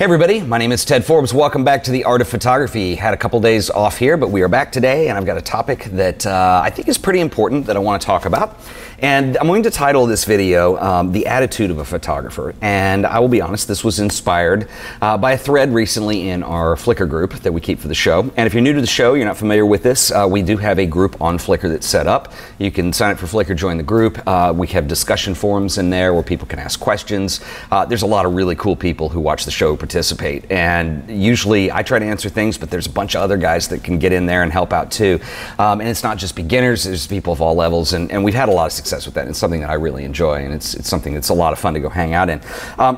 Hey everybody, my name is Ted Forbes. Welcome back to The Art of Photography. Had a couple days off here, but we are back today, and I've got a topic that I think is pretty important that I want to talk about. And I'm going to title this video, The Attitude of a Photographer. And I will be honest, this was inspired by a thread recently in our Flickr group that we keep for the show. And if you're new to the show, you're not familiar with this, we do have a group on Flickr that's set up. You can sign up for Flickr, join the group. We have discussion forums in there where people can ask questions. There's a lot of really cool people who watch the show participate, and usually I try to answer things, but there's a bunch of other guys that can get in there and help out too. And it's not just beginners, there's people of all levels, and we've had a lot of success with that. It's something that I really enjoy, and it's something that's a lot of fun to go hang out in.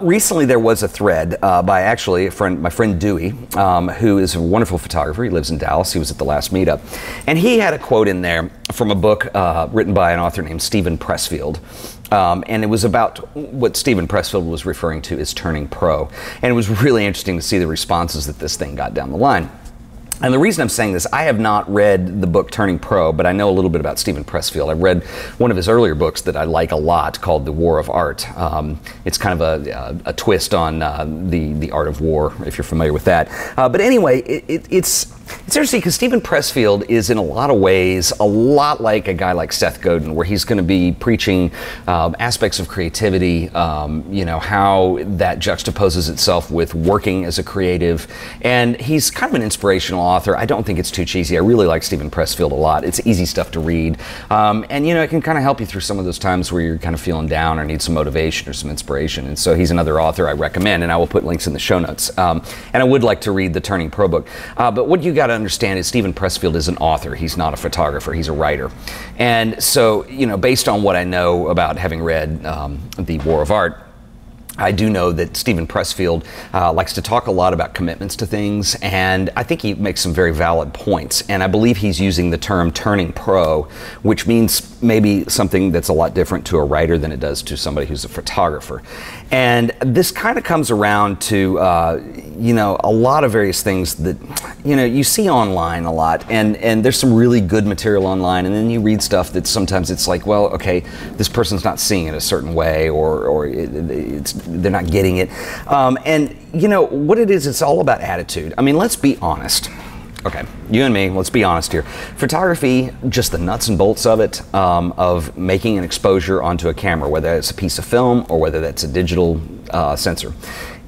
Recently there was a thread by actually my friend Dewey, who is a wonderful photographer. He lives in Dallas. He was at the last meetup, and he had a quote in there from a book written by an author named Pressfield. And it was about what Pressfield was referring to as turning pro. And it was really interesting to see the responses that this thing got down the line. And the reason I'm saying this, I have not read the book Turning Pro, but I know a little bit about Pressfield. I've read one of his earlier books that I like a lot called The War of Art. It's kind of a twist on the art of war, if you're familiar with that. But anyway, it's interesting because Pressfield is in a lot of ways a lot like a guy like Seth Godin, where he's going to be preaching aspects of creativity, you know, how that juxtaposes itself with working as a creative. And he's kind of an inspirational author. I don't think it's too cheesy. I really like Pressfield a lot. It's easy stuff to read. And, you know, it can kind of help you through some of those times where you're kind of feeling down or need some motivation or some inspiration. And so he's another author I recommend, and I will put links in the show notes. And I would like to read the Turning Pro book. But what you got to understand is Pressfield is an author. He's not a photographer. He's a writer. And so, you know, based on what I know about having read The War of Art, I do know that Pressfield likes to talk a lot about commitments to things, and I think he makes some very valid points. And I believe he's using the term turning pro, which means maybe something that's a lot different to a writer than it does to somebody who's a photographer. And this kind of comes around to, you know, a lot of various things that, you know, you see online a lot, and there's some really good material online, and then you read stuff that sometimes it's like, well, okay, this person's not seeing it a certain way, or they're not getting it. And you know what it is, it's all about attitude. I mean, let's be honest. Okay, you and me, let's be honest here. Photography, just the nuts and bolts of it, of making an exposure onto a camera, whether it's a piece of film or whether that's a digital sensor,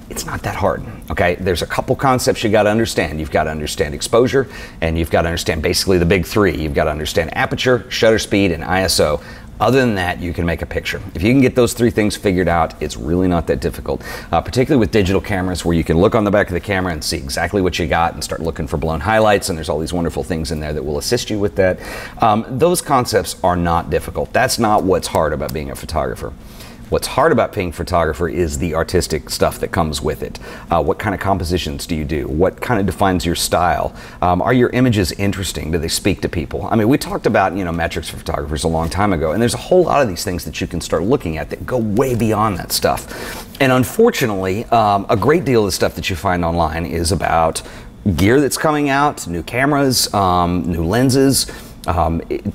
it's not that hard, okay? There's a couple concepts you gotta understand. You've gotta understand exposure, and you've gotta understand basically the big three. You've gotta understand aperture, shutter speed, and ISO. Other than that, you can make a picture. If you can get those three things figured out, it's really not that difficult, particularly with digital cameras, where you can look on the back of the camera and see exactly what you got and start looking for blown highlights, and there's all these wonderful things in there that will assist you with that. Those concepts are not difficult. That's not what's hard about being a photographer. What's hard about being a photographer is the artistic stuff that comes with it. What kind of compositions do you do? What kind of defines your style? Are your images interesting? Do they speak to people? I mean, we talked about, you know, metrics for photographers a long time ago, and there's a whole lot of these things that you can start looking at that go way beyond that stuff. And unfortunately, a great deal of the stuff that you find online is about gear that's coming out, new cameras, new lenses,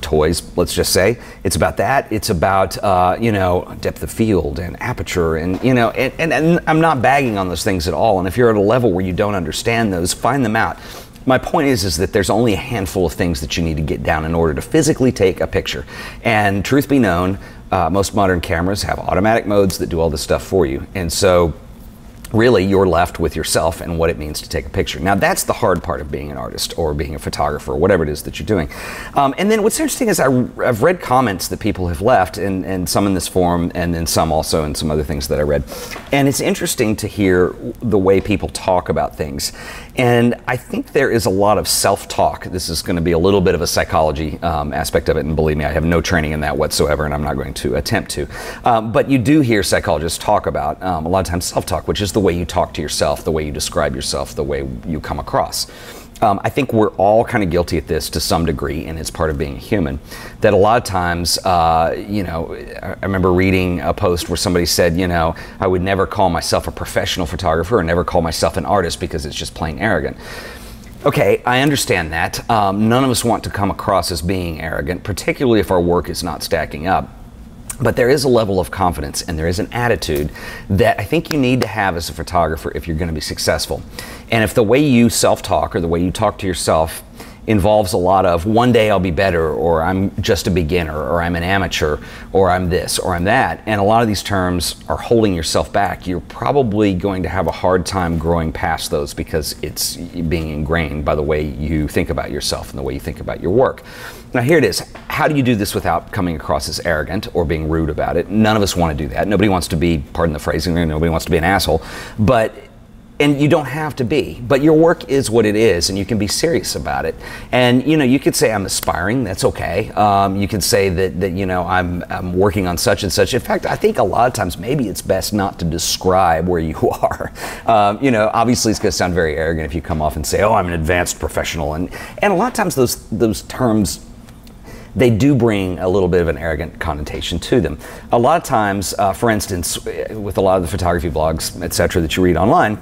toys, let's just say. It's about that. It's about, you know, depth of field and aperture, and, you know, and I'm not bagging on those things at all. And if you're at a level where you don't understand those, find them out. My point is that there's only a handful of things that you need to get down in order to physically take a picture. And truth be known, most modern cameras have automatic modes that do all this stuff for you. And so really, you're left with yourself and what it means to take a picture. Now, that's the hard part of being an artist or being a photographer or whatever it is that you're doing. And then what's interesting is I've read comments that people have left, and some in this forum, and then some also in some other things that I read. And it's interesting to hear the way people talk about things. And I think there is a lot of self-talk. This is going to be a little bit of a psychology aspect of it, and believe me, I have no training in that whatsoever, and I'm not going to attempt to. But you do hear psychologists talk about, a lot of times, self-talk, which is the way you talk to yourself, the way you describe yourself, the way you come across. I think we're all kind of guilty at this to some degree, and it's part of being a human. That a lot of times, you know, I remember reading a post where somebody said, you know, I would never call myself a professional photographer or never call myself an artist because it's just plain arrogant. Okay, I understand that. None of us want to come across as being arrogant, particularly if our work is not stacking up. But there is a level of confidence and there is an attitude that I think you need to have as a photographer if you're going to be successful. And if the way you self-talk or the way you talk to yourself involves a lot of one day I'll be better, or I'm just a beginner, or I'm an amateur, or I'm this, or I'm that, and a lot of these terms are holding yourself back, you're probably going to have a hard time growing past those because it's being ingrained by the way you think about yourself and the way you think about your work. Now here it is. How do you do this without coming across as arrogant or being rude about it? None of us want to do that. Nobody wants to be, pardon the phrasing, nobody wants to be an asshole, and you don't have to be, but your work is what it is, and you can be serious about it. And you could say I'm aspiring. That's okay. You could say that I'm working on such and such. In fact, I think a lot of times maybe it's best not to describe where you are. Obviously it's going to sound very arrogant if you come off and say, "Oh, I'm an advanced professional," and a lot of times those terms, they do bring a little bit of an arrogant connotation to them. A lot of times, for instance, with a lot of the photography blogs, etc., that you read online,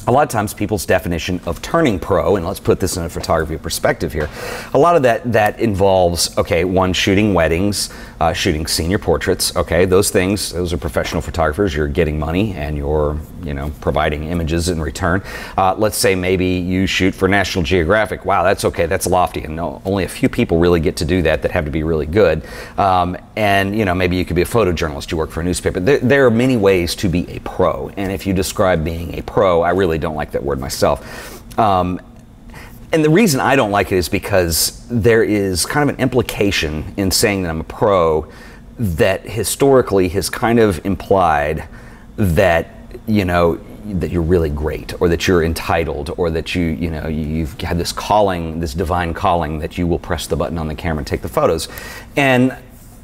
a lot of times people's definition of turning pro, and let's put this in a photography perspective here, a lot of that involves, okay, one, shooting weddings, shooting senior portraits, okay, those are professional photographers. You're getting money and you're, providing images in return. Let's say maybe you shoot for National Geographic. Wow, that's okay, that's lofty, and only a few people really get to do that have to be really good. And maybe you could be a photojournalist, you work for a newspaper. There are many ways to be a pro, and if you describe being a pro, I really don't like that word myself. And the reason I don't like it is because there is kind of an implication in saying that I'm a pro that historically has kind of implied that, that you're really great, or that you're entitled, or that you've had this calling, this divine calling that you will press the button on the camera and take the photos. And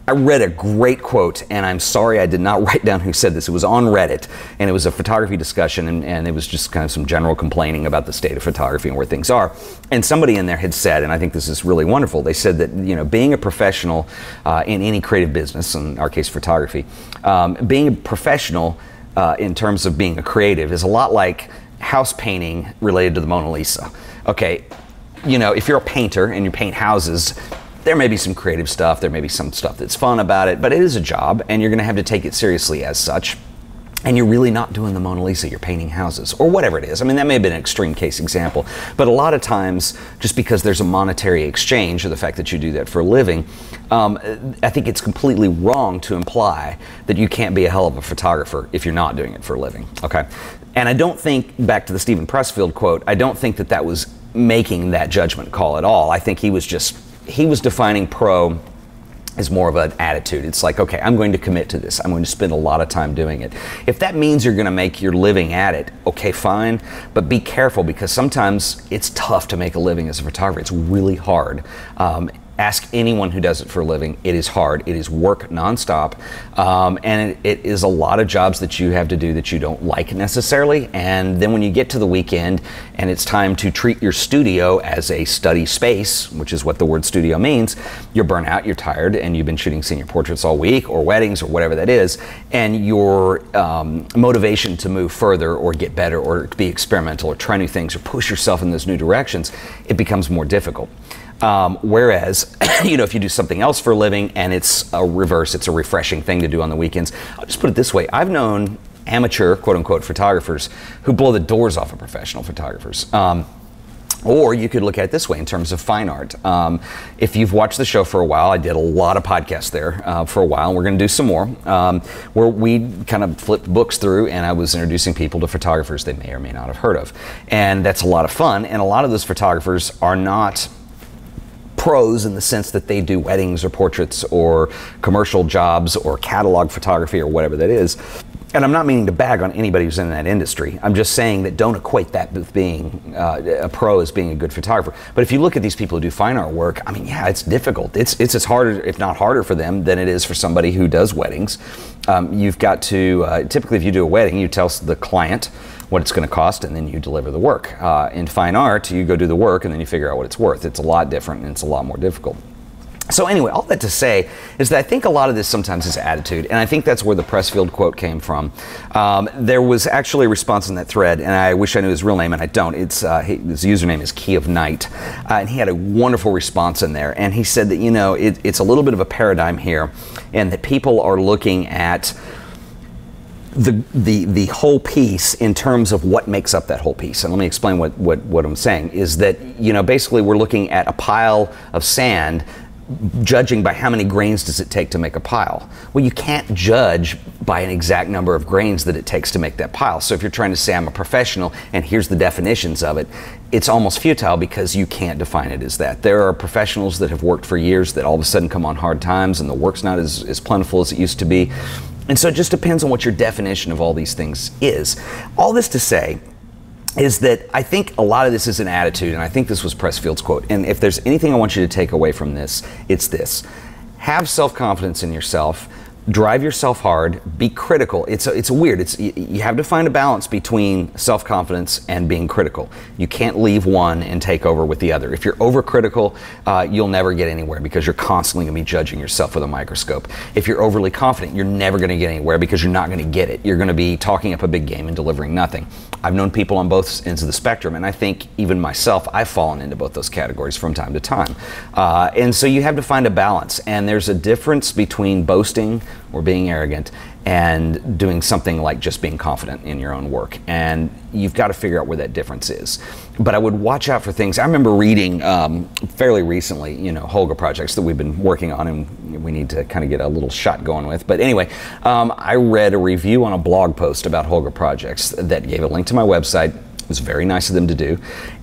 I read a great quote, and I'm sorry I did not write down who said this. It was on Reddit, and it was a photography discussion, and it was just kind of some general complaining about the state of photography and where things are. And somebody in there had said, and I think this is really wonderful, they said that being a professional in any creative business, in our case photography, being a professional in terms of being a creative is a lot like house painting related to the Mona Lisa. Okay, if you're a painter and you paint houses, there may be some creative stuff, there may be some stuff that's fun about it, but it is a job, and you're going to have to take it seriously as such. And you're really not doing the Mona Lisa, you're painting houses, or whatever it is. I mean, that may have been an extreme case example, but a lot of times, just because there's a monetary exchange, or the fact that you do that for a living, I think it's completely wrong to imply that you can't be a hell of a photographer if you're not doing it for a living, okay? And I don't think, back to the Stephen Pressfield quote, I don't think that was making that judgment call at all. I think he was defining pro as more of an attitude. It's like, okay, I'm going to commit to this. I'm going to spend a lot of time doing it. If that means you're going to make your living at it, okay, fine, but be careful, because sometimes it's tough to make a living as a photographer. It's really hard. Ask anyone who does it for a living. It is hard. It is work nonstop, and it is a lot of jobs that you have to do that you don't like necessarily. And then when you get to the weekend and it's time to treat your studio as a study space, which is what the word studio means, you're burnt out, you're tired, and you've been shooting senior portraits all week, or weddings, or whatever that is, and your motivation to move further or get better or be experimental or try new things or push yourself in those new directions, it becomes more difficult. Whereas, if you do something else for a living and it's a refreshing thing to do on the weekends. I'll just put it this way. I've known amateur, quote unquote, photographers who blow the doors off of professional photographers. Or you could look at it this way in terms of fine art. If you've watched the show for a while, I did a lot of podcasts there for a while, and we're going to do some more, where we kind of flipped books through, and I was introducing people to photographers they may or may not have heard of. And that's a lot of fun, and a lot of those photographers are not pros in the sense that they do weddings or portraits or commercial jobs or catalog photography or whatever that is. And I'm not meaning to bag on anybody who's in that industry. I'm just saying that don't equate that with being a pro as being a good photographer. But if you look at these people who do fine art work, I mean, yeah, it's difficult. It's as hard, if not harder for them than it is for somebody who does weddings. You've got to, typically if you do a wedding, you tell the client what it's going to cost, and then you deliver the work. In fine art, you go do the work and then you figure out what it's worth. It's a lot different and it's a lot more difficult. So anyway, all that to say is that I think a lot of this sometimes is attitude, and I think that's where the Pressfield quote came from. There was actually a response in that thread, and I wish I knew his real name, and I don't. His username is Key of Night, and he had a wonderful response in there, and he said that, you know, it's a little bit of a paradigm here, and that people are looking at the whole piece in terms of what makes up that whole piece. And let me explain what I'm saying, is that, you know, basically we're looking at a pile of sand, judging by how many grains does it take to make a pile. Well, you can't judge by an exact number of grains that it takes to make that pile. So if you're trying to say I'm a professional and here's the definitions of it, it's almost futile because you can't define it as that. There are professionals that have worked for years that all of a sudden come on hard times and the work's not as plentiful as it used to be. And so it just depends on what your definition of all these things is. All this to say is that I think a lot of this is an attitude, and I think this was Pressfield's quote. And if there's anything I want you to take away from this, it's this. Have self-confidence in yourself. Drive yourself hard. Be critical. It's weird. You have to find a balance between self-confidence and being critical. You can't leave one and take over with the other. If you're overcritical, you'll never get anywhere because you're constantly going to be judging yourself with a microscope. If you're overly confident, you're never going to get anywhere because you're not going to get it. You're going to be talking up a big game and delivering nothing. I've known people on both ends of the spectrum, and I think even myself, I've fallen into both those categories from time to time. And so you have to find a balance, and there's a difference between boasting or being arrogant and doing something like just being confident in your own work. And you've got to figure out where that difference is. But I would watch out for things. I remember reading fairly recently, you know, Holga projects that we've been working on and we need to kind of get a little shot going with. But anyway, I read a review on a blog post about Holga projects that gave a link to my website. It was very nice of them to do.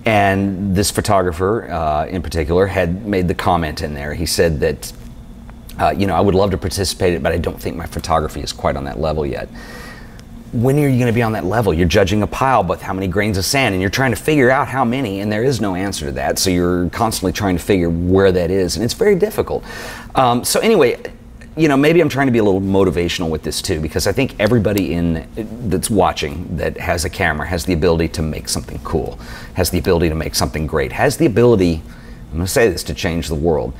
And this photographer in particular had made the comment in there. He said that, you know, I would love to participate in it, but I don't think my photography is quite on that level yet. When are you going to be on that level? You're judging a pile with how many grains of sand, and you're trying to figure out how many, and there is no answer to that. So you're constantly trying to figure where that is, and it's very difficult. So anyway, you know, maybe I'm trying to be a little motivational with this too, because I think everybody that's watching that has a camera has the ability to make something cool, has the ability to make something great, has the ability, I'm going to say this, to change the world.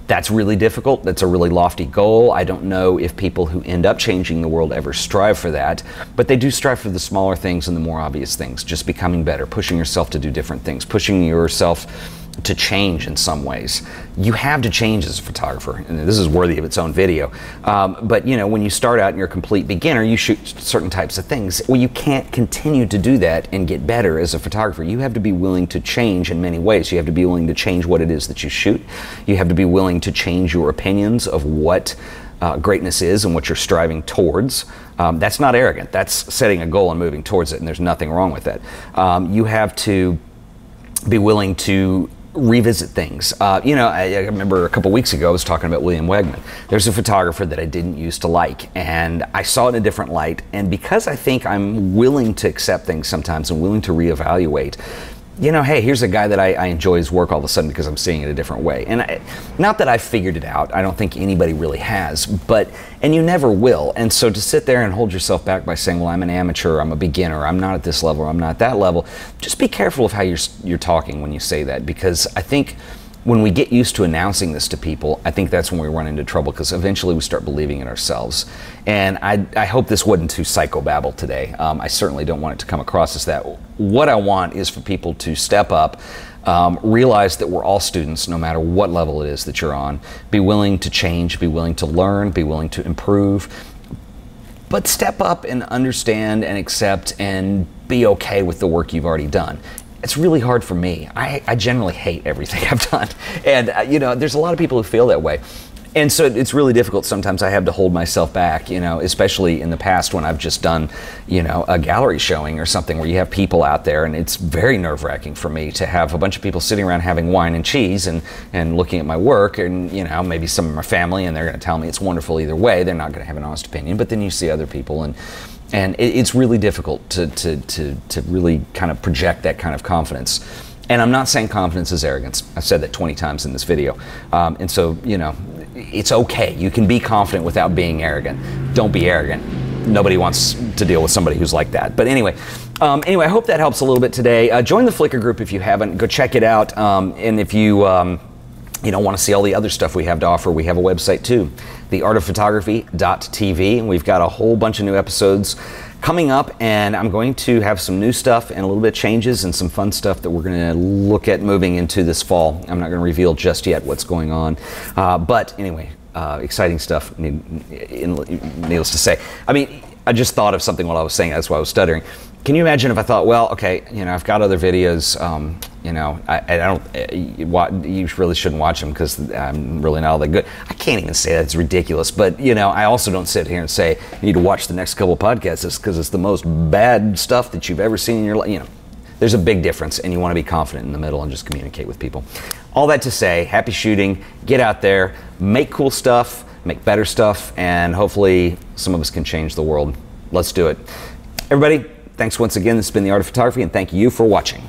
That's really difficult. That's a really lofty goal. I don't know if people who end up changing the world ever strive for that, but they do strive for the smaller things and the more obvious things, just becoming better, pushing yourself to do different things, pushing yourself to change in some ways. You have to change as a photographer, and this is worthy of its own video. But you know, when you start out and you're a complete beginner, you shoot certain types of things. Well, you can't continue to do that and get better as a photographer. You have to be willing to change in many ways. You have to be willing to change what it is that you shoot. You have to be willing to change your opinions of what greatness is and what you're striving towards. That's not arrogant. That's setting a goal and moving towards it, and there's nothing wrong with that. You have to be willing to revisit things. You know, I remember a couple weeks ago I was talking about William Wegman. There's a photographer that I didn't used to like, and I saw it in a different light, and because I think I'm willing to accept things sometimes and willing to reevaluate, you know, hey, here's a guy that I enjoy his work all of a sudden because I'm seeing it a different way. And not that I've figured it out, I don't think anybody really has, and you never will. And so to sit there and hold yourself back by saying, well, I'm an amateur, I'm a beginner, I'm not at this level, I'm not at that level, just be careful of how you're talking when you say that, because I think when we get used to announcing this to people, I think that's when we run into trouble, because eventually we start believing it ourselves. And I hope this wasn't too psychobabble today. I certainly don't want it to come across as that. What I want is for people to step up, realize that we're all students no matter what level it is that you're on, be willing to change, be willing to learn, be willing to improve, but step up and understand and accept and be okay with the work you've already done. It's really hard for me. I generally hate everything I've done. And, you know, there's a lot of people who feel that way. And so it's really difficult. Sometimes I have to hold myself back, you know, especially in the past when I've just done, you know, a gallery showing or something where you have people out there, and it's very nerve-wracking for me to have a bunch of people sitting around having wine and cheese and looking at my work, and, you know, maybe some of my family, and they're going to tell me it's wonderful either way. They're not going to have an honest opinion. But then you see other people, and it's really difficult to really kind of project that kind of confidence. And I'm not saying confidence is arrogance. I've said that 20 times in this video. And so, you know, it's okay. You can be confident without being arrogant. Don't be arrogant. Nobody wants to deal with somebody who's like that. But anyway, I hope that helps a little bit today. Join the Flickr group if you haven't. Go check it out. And if you you don't want to see all the other stuff we have to offer, we have a website too, theartofphotography.tv, and we've got a whole bunch of new episodes coming up, and I'm going to have some new stuff and a little bit of changes and some fun stuff that we're going to look at moving into this fall. I'm not going to reveal just yet what's going on, but anyway, exciting stuff, needless to say. I mean, I just thought of something while I was saying, that's why I was stuttering. Can you imagine if I thought, well, okay, you know, I've got other videos, you know, you really shouldn't watch them because I'm really not all that good. I can't even say that, it's ridiculous. But, you know, I also don't sit here and say, you need to watch the next couple podcasts because it's the most bad stuff that you've ever seen in your life. You know, there's a big difference, and you want to be confident in the middle and just communicate with people. All that to say, happy shooting, get out there, make cool stuff, make better stuff, and hopefully some of us can change the world. Let's do it. Everybody, thanks once again. This has been The Art of Photography, and thank you for watching.